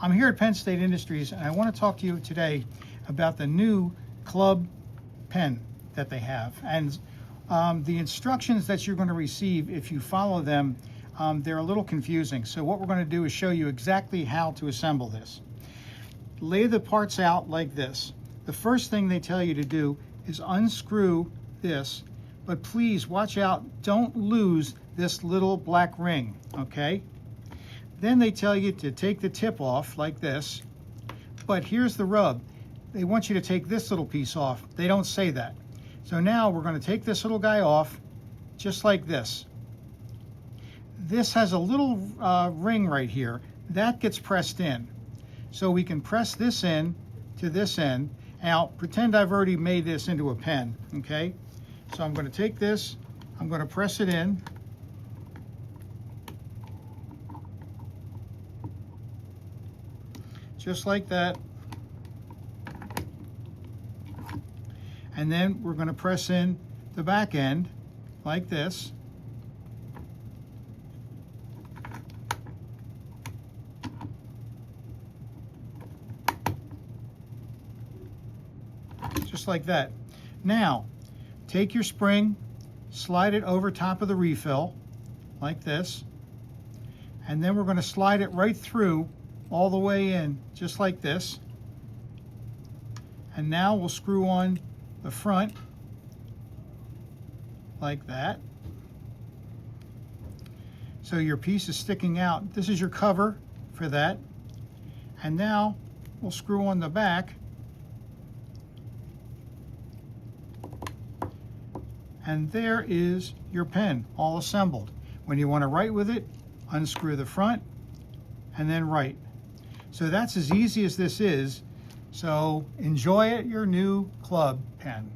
I'm here at Penn State Industries, and I want to talk to you today about the new club pen that they have. And the instructions that you're going to receive, if you follow them, they're a little confusing. So what we're going to do is show you exactly how to assemble this. Lay the parts out like this. The first thing they tell you to do is unscrew this, but please watch out, don't lose this little black ring, okay? Then they tell you to take the tip off like this, but here's the rub. They want you to take this little piece off. They don't say that. So now we're going to take this little guy off just like this. This has a little ring right here. That gets pressed in. So we can press this in to this end. Now, pretend I've already made this into a pen, okay? So I'm going to take this, I'm going to press it in. Just like that. And then we're going to press in the back end like this. Just like that. Now, take your spring, slide it over top of the refill like this, and then we're going to slide it right through all the way in just like this. And now we'll screw on the front like that. So your piece is sticking out. This is your cover for that. And now we'll screw on the back. And there is your pen all assembled. When you want to write with it, unscrew the front and then write. So that's as easy as this is. So enjoy it, your new club pen.